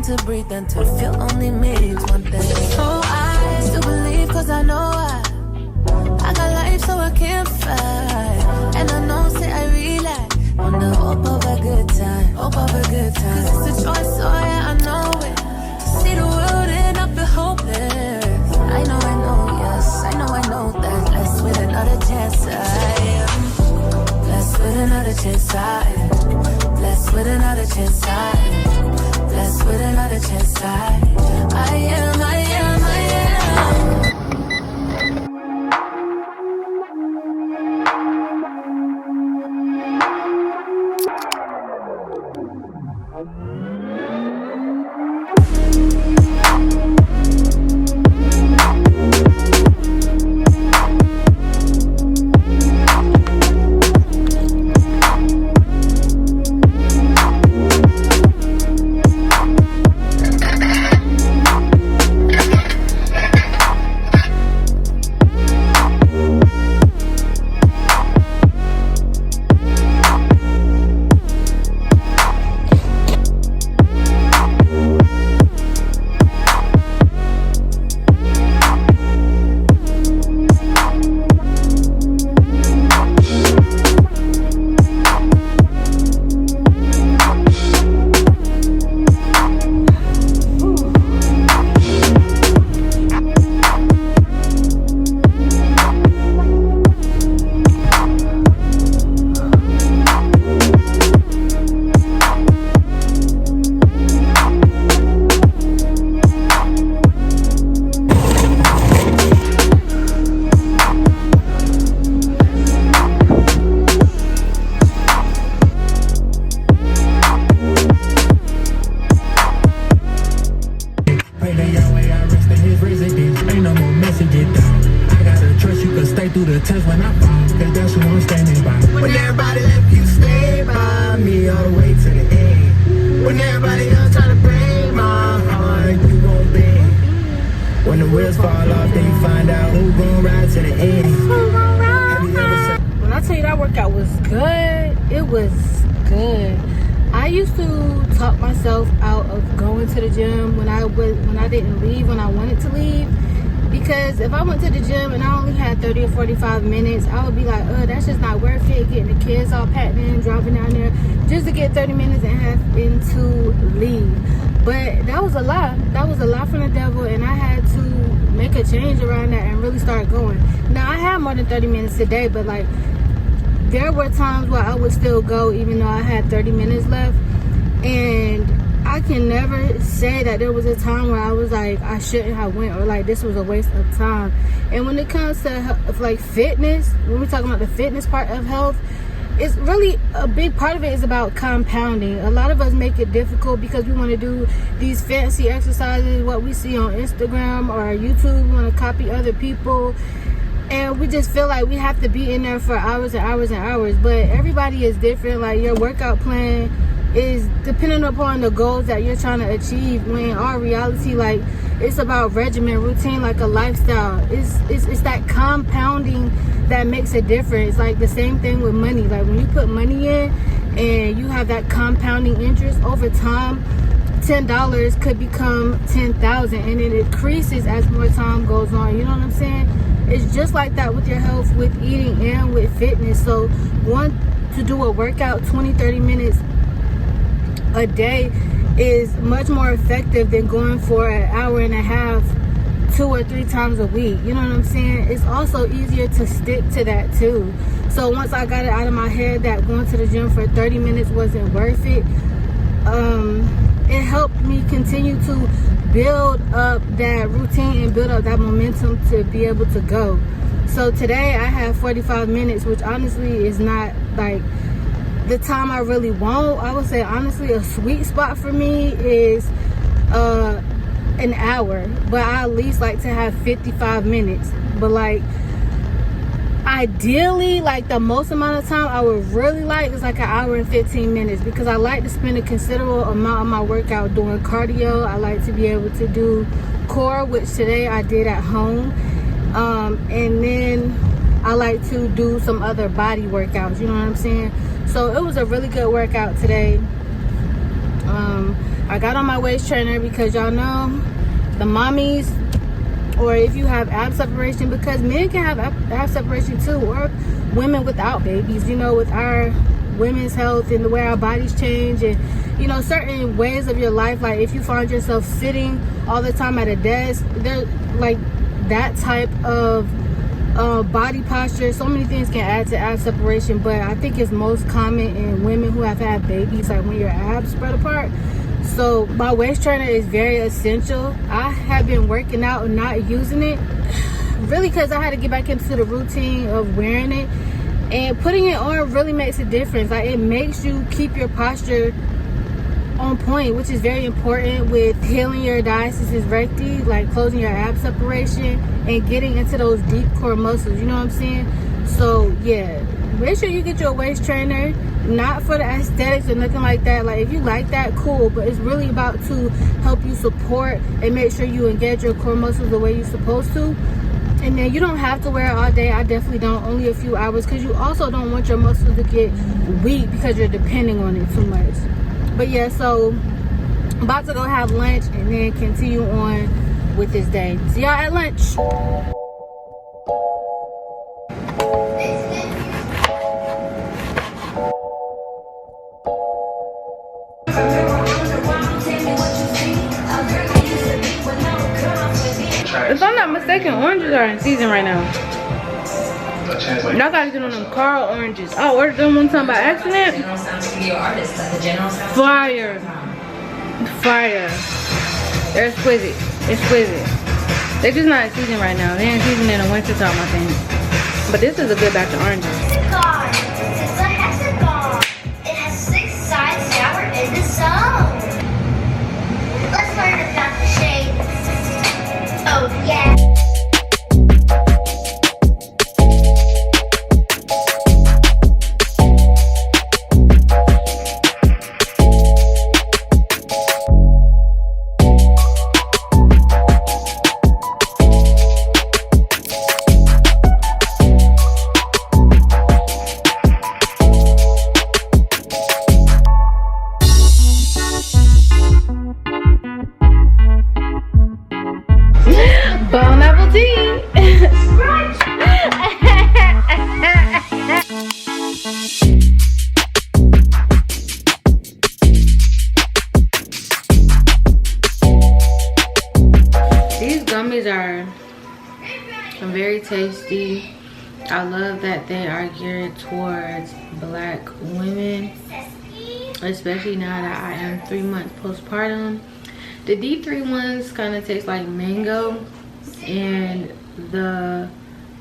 time to breathe and to feel only me is one thing. So I still believe cause I know I got life so I can't fight. And I know say I relax on the hope of a good time, hope of a good time. Cause it's a choice, so yeah, I know it. To see the world end up be hopeless. I know, yes, I know that. Blessed with another chance, I am. Blessed with another chance, I am. Blessed with another chance, I am. Blessed with another chance, I am. Through the test when I fall, cause that's who I'm standing by. When everybody left, you stay by me all the way to the end. When everybody else try to break my heart, you gon' bend. When the wheels fall off, then you find out who gon' ride to the end. Who gon' ride? When I tell you that workout was good, it was good. I used to talk myself out of going to the gym when I didn't leave when I wanted to leave. Because if I went to the gym and I only had 30 or 45 minutes, I would be like, oh, that's just not worth it. Getting the kids all packed in, driving down there just to get 30 minutes and have to leave. But that was a lot. That was a lot from the devil, and I had to make a change around that and really start going. Now, I had more than 30 minutes today, but like there were times where I would still go even though I had 30 minutes left. And I can never say that there was a time where I was like, I shouldn't have went, or like this was a waste of time. And when it comes to like fitness, when we're talking about the fitness part of health, it's really a big part of it is about compounding. A lot of us make it difficult because we want to do these fancy exercises, what we see on Instagram or YouTube. We want to copy other people. And we just feel like we have to be in there for hours and hours and hours. But everybody is different. Like your workout plan is dependent upon the goals that you're trying to achieve, when in our reality, like it's about regimen, routine, like a lifestyle. It's that compounding that makes a difference. Like the same thing with money. Like when you put money in and you have that compounding interest over time, $10 could become 10,000, and it increases as more time goes on. You know what I'm saying? It's just like that with your health, with eating, and with fitness. So to do a workout 20-30 minutes a day is much more effective than going for an hour and a half 2 or 3 times a week. You know what I'm saying? It's also easier to stick to that too. So once I got it out of my head that going to the gym for 30 minutes wasn't worth it, it helped me continue to build up that routine and build up that momentum to be able to go. So today I have 45 minutes, which honestly is not like the time I really want. I would say honestly a sweet spot for me is an hour, but I at least like to have 55 minutes. But like ideally, like the most amount of time I would really like is like an hour and 15 minutes, because I like to spend a considerable amount of my workout doing cardio. I like to be able to do core, which today I did at home, and then I like to do some other body workouts, you know what I'm saying? So it was a really good workout today. I got on my waist trainer because y'all know the mommies, or if you have ab separation, because men can have ab separation too, or women without babies, you know, with our women's health and the way our bodies change, and you know, certain ways of your life, like if you find yourself sitting all the time at a desk, there, like that type of body posture, so many things can add to ab separation. But I think it's most common in women who have had babies, like when your abs spread apart. So my waist trainer is very essential. I have been working out and not using it really because I had to get back into the routine of wearing it, and putting it on really makes a difference. Like, it makes you keep your posture on point, which is very important with healing your diastasis recti, like closing your ab separation and getting into those deep core muscles, you know what I'm saying? So yeah, make sure you get your waist trainer, not for the aesthetics or nothing like that. Like, if you like that, cool, but it's really about to help you support and make sure you engage your core muscles the way you're supposed to. And then you don't have to wear it all day. I definitely don't, only a few hours, because you also don't want your muscles to get weak because you're depending on it too much. But yeah, so I'm about to go have lunch and then continue on with this day. See y'all at lunch. If I'm not mistaken, oranges are in season right now. Y'all gotta get on them Carl oranges. I ordered them one time by accident. Fire. Fire. They're exquisite. Exquisite. They're just not in season right now. They're in season in the winter time, I think. But this is a good batch of oranges. Hexagon. It's a hexagon. It has 6 sides that were in the zone. Let's learn about the shapes. Oh yeah. Bon appetit! These gummies are very tasty. I love that they are geared towards Black women, especially now that I am 3 months postpartum. The D3 ones kind of taste like mango, and the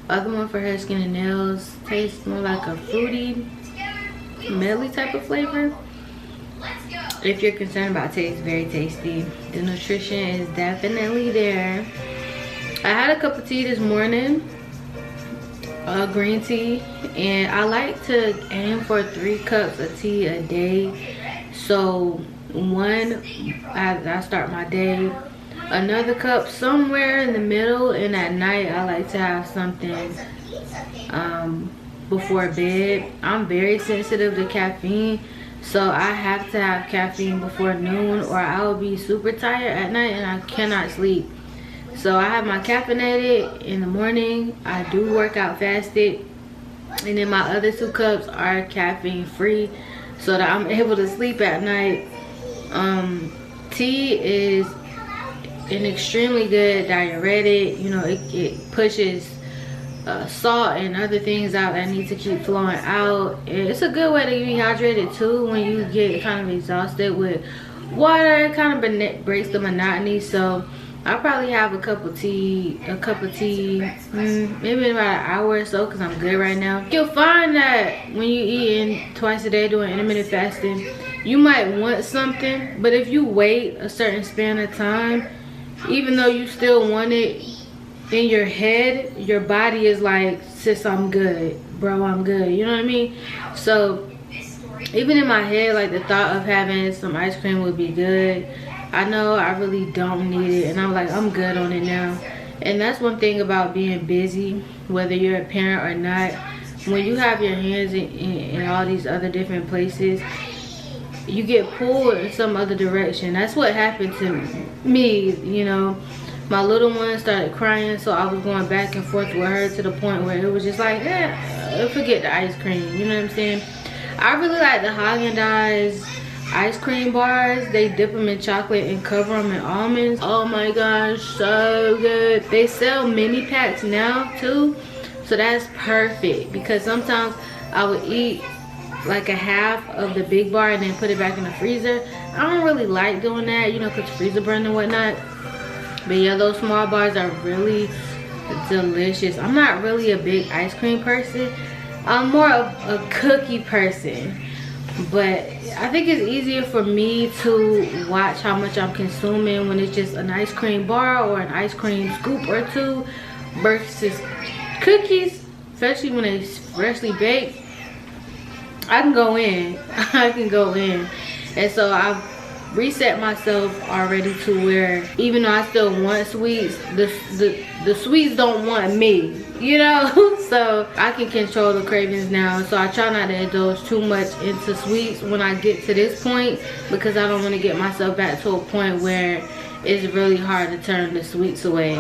other one for hair, skin, and nails tastes more like a fruity, medley type of flavor. If you're concerned about taste, very tasty. The nutrition is definitely there. I had a cup of tea this morning, green tea, and I like to aim for 3 cups of tea a day. So one as I start my day, another cup somewhere in the middle, and at night I like to have something before bed. I'm very sensitive to caffeine, so I have to have caffeine before noon or I will be super tired at night and I cannot sleep. So I have my caffeinated in the morning. I do work out fasted, and then my other 2 cups are caffeine free so that I'm able to sleep at night. Tea is an extremely good diuretic. You know, it pushes salt and other things out that need to keep flowing out. And it's a good way to get hydrated too when you get kind of exhausted with water. It kind of breaks the monotony. So I'll probably have a cup of tea, maybe in about an hour or so, because I'm good right now. You'll find that when you eating twice a day doing intermittent fasting, you might want something, but if you wait a certain span of time, even though you still want it, in your head, your body is like, sis, I'm good, bro, I'm good, you know what I mean? So even in my head, like, the thought of having some ice cream would be good. I know I really don't need it, and I'm like, I'm good on it now. And that's one thing about being busy, whether you're a parent or not. When you have your hands in all these other different places, you get pulled in some other direction. That's what happened to me, you know. My little one started crying, so I was going back and forth with her to the point where it was just like, forget the ice cream, you know what I'm saying? I really like the Haagen-Dazs ice cream bars. They dip them in chocolate and cover them in almonds. Oh my gosh, so good. They sell mini packs now too, so that's perfect, because sometimes I would eat like a half of the big bar and then put it back in the freezer. I don't really like doing that, you know, because freezer burn and whatnot. But yeah, those small bars are really delicious. I'm not really a big ice cream person. I'm more of a cookie person. But I think it's easier for me to watch how much I'm consuming when it's just an ice cream bar or an ice cream scoop or two versus cookies, especially when it's freshly baked. I can go in. I can go in. And so I've reset myself already to where even though I still want sweets, the sweets don't want me, you know. So I can control the cravings now, so I try not to indulge too much into sweets when I get to this point, because I don't want to get myself back to a point where it's really hard to turn the sweets away.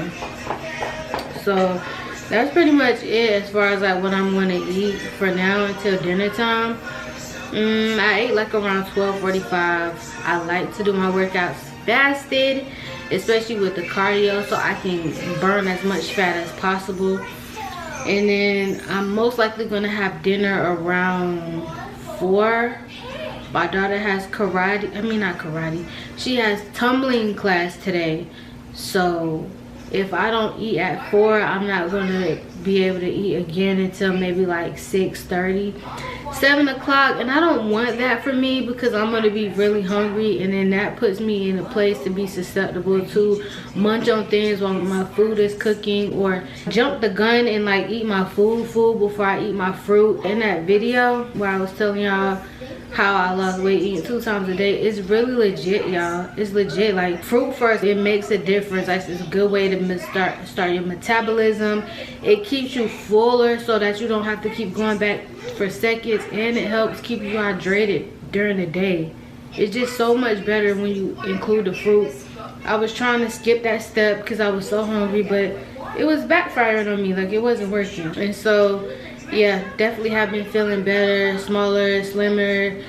So that's pretty much it as far as like what I'm going to eat for now until dinner time. I ate like around 12:45. I like to do my workouts fasted, especially with the cardio, so I can burn as much fat as possible. And then I'm most likely going to have dinner around 4. My daughter has she has tumbling class today, so if I don't eat at 4, I'm not going to be able to eat again until maybe like 6:30, 7 o'clock. And I don't want that for me, because I'm going to be really hungry, and then that puts me in a place to be susceptible to munch on things while my food is cooking, or jump the gun and like eat my food before I eat my fruit. In that video where I was telling y'all how I lost weight eating 2 times a day, it's really legit, y'all. It's legit. Like, fruit first, it makes a difference. Like, it's a good way to start your metabolism. It keeps you fuller so that you don't have to keep going back for seconds, and it helps keep you hydrated during the day. It's just so much better when you include the fruit. I was trying to skip that step because I was so hungry, but it was backfiring on me. Like, it wasn't working. And so yeah, definitely have been feeling better, smaller, slimmer,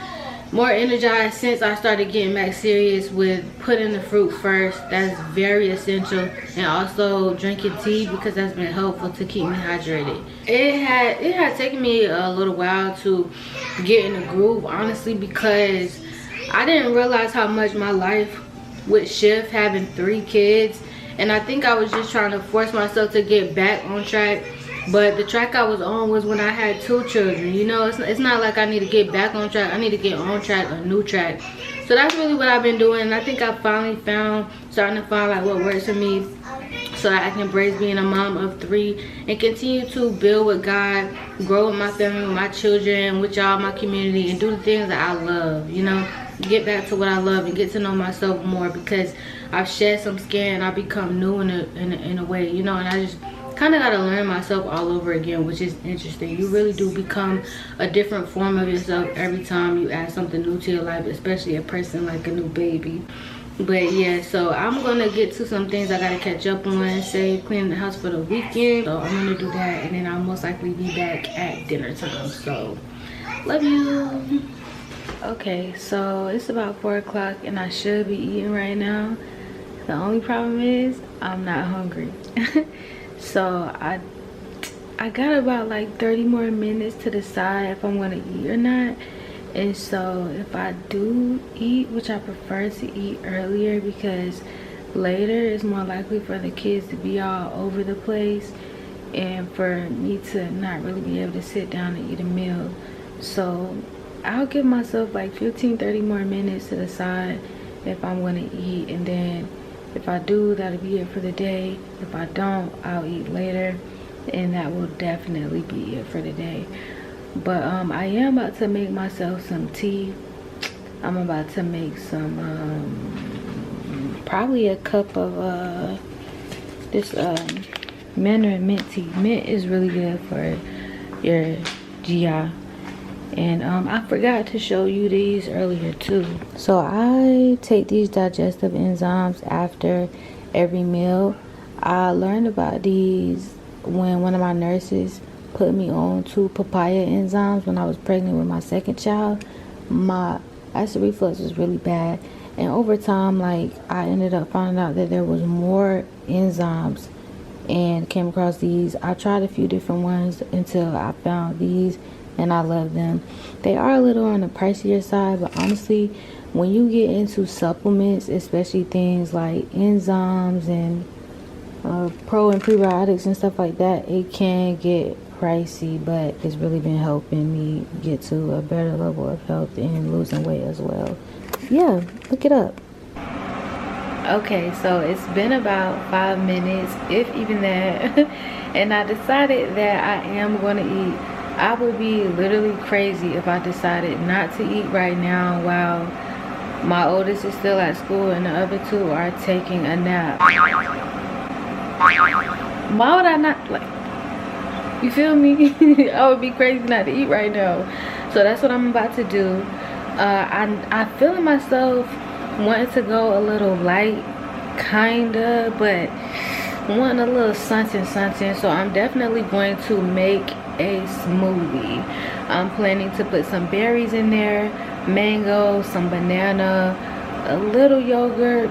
more energized since I started getting back serious with putting the fruit first. That's very essential. And also drinking tea, because that's been helpful to keep me hydrated. It had taken me a little while to get in the groove, honestly, because I didn't realize how much my life would shift having 3 kids. And I think I was just trying to force myself to get back on track. But the track I was on was when I had 2 children, you know. It's not like I need to get back on track. I need to get on track, a new track. So that's really what I've been doing. And I think I finally starting to find like what works for me, so that I can embrace being a mom of 3 and continue to build with God, grow with my family, with my children, with y'all, my community, and do the things that I love, you know. Get back to what I love and get to know myself more, because I've shed some skin and I've become new in a way, you know. And I just kind of got to learn myself all over again, which is interesting. You really do become a different form of yourself every time you add something new to your life, especially a person like a new baby. But yeah, so I'm gonna get to some things I gotta catch up on, say cleaning the house for the weekend. So I'm gonna do that, and then I'll most likely be back at dinner time. So love you. Okay, so it's about 4 o'clock and I should be eating right now. The only problem is I'm not hungry. So I got about like 30 more minutes to decide if I'm gonna eat or not. And so if I do eat, which I prefer to eat earlier, because later it's more likely for the kids to be all over the place and for me to not really be able to sit down and eat a meal. So I'll give myself like 15-30 more minutes to decide if I'm gonna eat, and then if I do, that'll be it for the day. If I don't, I'll eat later, and that will definitely be it for the day. But I am about to make myself some tea. I'm about to make some probably a cup of this Mandarin mint tea. Mint is really good for your GI. And I forgot to show you these earlier too. So I take these digestive enzymes after every meal. I learned about these when one of my nurses put me on 2 papaya enzymes when I was pregnant with my second child. My acid reflux was really bad, and over time, like, I ended up finding out that there was more enzymes and came across these. I tried a few different ones until I found these, and I love them. They are a little on the pricier side, but honestly, when you get into supplements, especially things like enzymes and pro and prebiotics and stuff like that, it can get pricey, but it's really been helping me get to a better level of health and losing weight as well. Yeah, look it up. Okay, so it's been about 5 minutes, if even that, and I decided that I am going to eat. I would be literally crazy if I decided not to eat right now while my oldest is still at school and the other 2 are taking a nap. Why would I not, like, you feel me? I would be crazy not to eat right now. So that's what I'm about to do. I feeling myself wanting to go a little light, kinda, but wanting a little something. So I'm definitely going to make a smoothie. I'm planning to put some berries in there, mango, some banana, a little yogurt,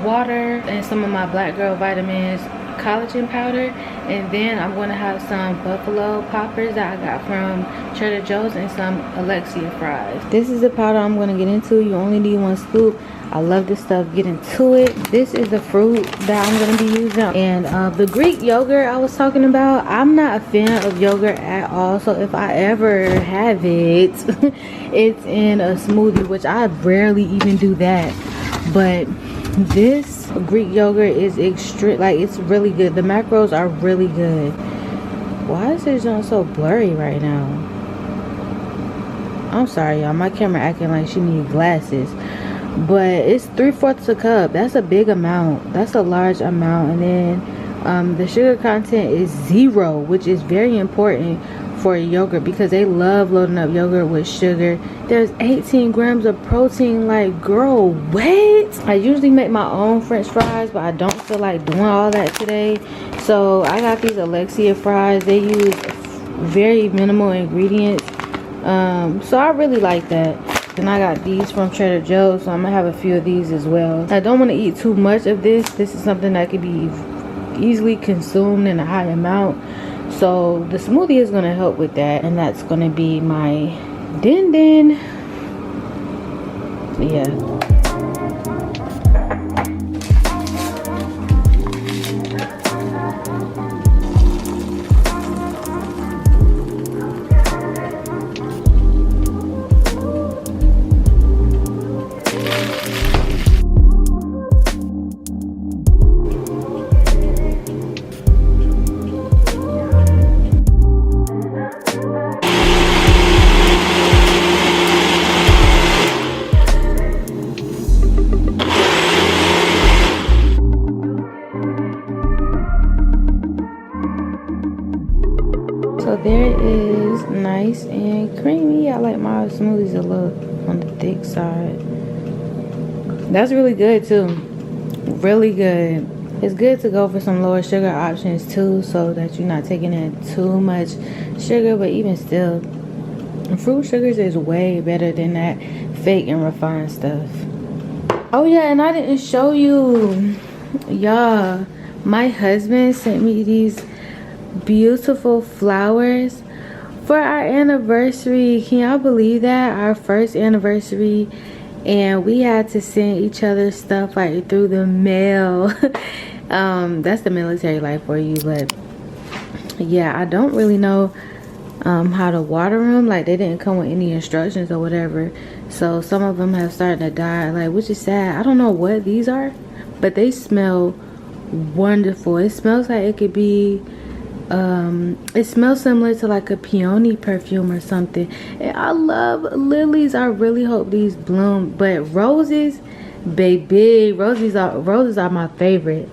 water, and some of my black girl vitamins, collagen powder, and then I'm going to have some buffalo poppers that I got from Trader Joe's and some Alexia fries. This is the powder I'm going to get into. You only need 1 scoop. I love this stuff. Get into it. This is the fruit that I'm going to be using. And the Greek yogurt I was talking about, I'm not a fan of yogurt at all. So if I ever have it, it's in a smoothie, which I rarely even do that. But this Greek yogurt is extreme, like, it's really good. The macros are really good. Why is this junk so blurry right now? I'm sorry, y'all, my camera acting like she needs glasses. But it's 3/4 a cup. That's a big amount. That's a large amount. And then the sugar content is 0, which is very important for yogurt because they love loading up yogurt with sugar. There's 18 grams of protein. Like, girl, what? I usually make my own french fries, but I don't feel like doing all that today. So I got these Alexia fries. They use very minimal ingredients, so I really like that. And I got these from Trader Joe's, so I'm gonna have a few of these as well. I don't want to eat too much of this. This is something that could be easily consumed in a high amount. So the smoothie is going to help with that, and that's going to be my din. Yeah. So there is nice and creamy. I like my smoothies a little on the thick side. That's really good too. Really good. It's good to go for some lower sugar options too, so that you're not taking in too much sugar. But even still, fruit sugars is way better than that fake and refined stuff. Oh yeah, and I didn't show you, y'all, my husband sent me these beautiful flowers for our anniversary. Can y'all believe that? Our first anniversary, and we had to send each other stuff like through the mail. That's the military life for you. But yeah, I don't really know how to water them. Like, they didn't come with any instructions or whatever, so some of them have started to die, like, which is sad. I don't know what these are, but they smell wonderful. It smells like it could be it smells similar to like a peony perfume or something. And I love lilies. I really hope these bloom. But roses, baby, roses are my favorite.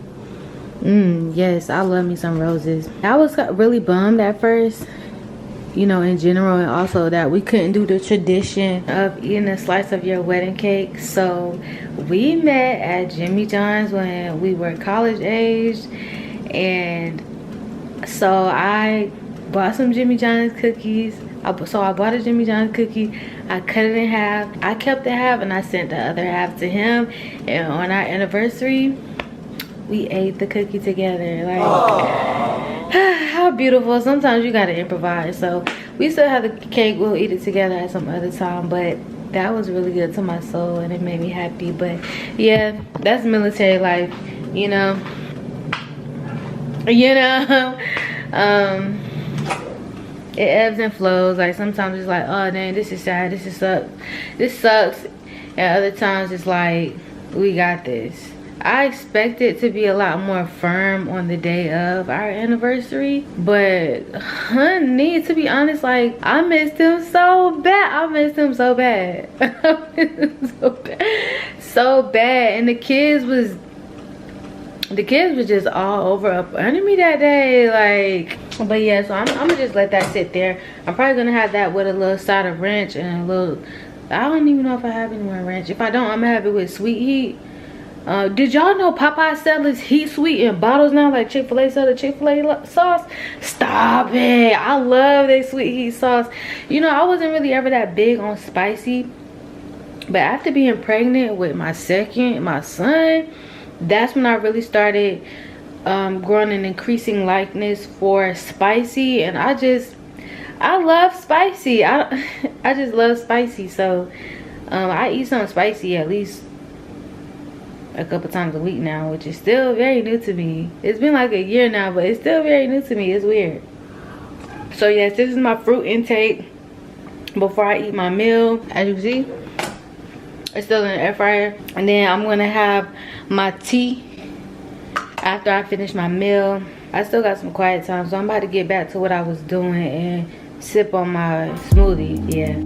Yes, I love me some roses. I was really bummed at first, you know, in general, and also that we couldn't do the tradition of eating a slice of your wedding cake. So we met at Jimmy John's when we were college aged, and so I bought some Jimmy John's cookies. So I bought a Jimmy John's cookie, I cut it in half, I kept the half, and I sent the other half to him. And on our anniversary, we ate the cookie together. Like, how beautiful. Sometimes you gotta improvise. So we still have the cake, we'll eat it together at some other time, but that was really good to my soul and it made me happy. But yeah, that's military life, you know. It ebbs and flows. Like sometimes it's like, oh dang, this is sad, this sucks. And other times it's like, we got this. I expect it to be a lot more firm on the day of our anniversary, but honey, to be honest, like I missed him so bad. I missed him so bad. So bad. And the kids was just all over up under me that day, like. But yeah, so I'm gonna just let that sit there. I'm probably gonna have that with a little side of ranch and a little, I don't even know if I have any more ranch. If I don't, I'm gonna have it with sweet heat. Did y'all know Popeye sells heat sweet in bottles now, like Chick-fil-A sell the Chick-fil-A sauce? Stop it. I love their sweet heat sauce. You know, I wasn't really ever that big on spicy, but after being pregnant with my son, that's when I really started growing an increasing likeness for spicy. And I love spicy. I just love spicy. So I eat something spicy at least a couple times a week now, which is still very new to me. It's been like a year now, but it's still very new to me. It's weird. So yes, this is my fruit intake before I eat my meal. As you can see, it's still in the air fryer. And then I'm gonna have my tea after I finish my meal. I still got some quiet time, so I'm about to get back to what I was doing and sip on my smoothie. Yeah.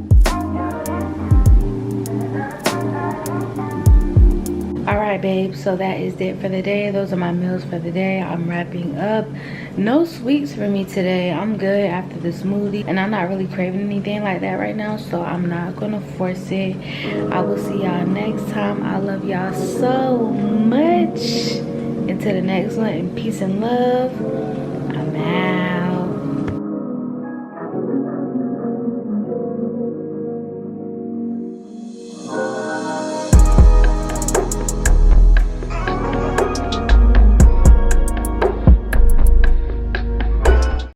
Alright babe, so that is it for the day. Those are my meals for the day. I'm wrapping up. No sweets for me today. I'm good after the smoothie, and I'm not really craving anything like that right now, so I'm not gonna force it. I will see y'all next time. I love y'all so much. Until the next one, and peace and love. I'm out.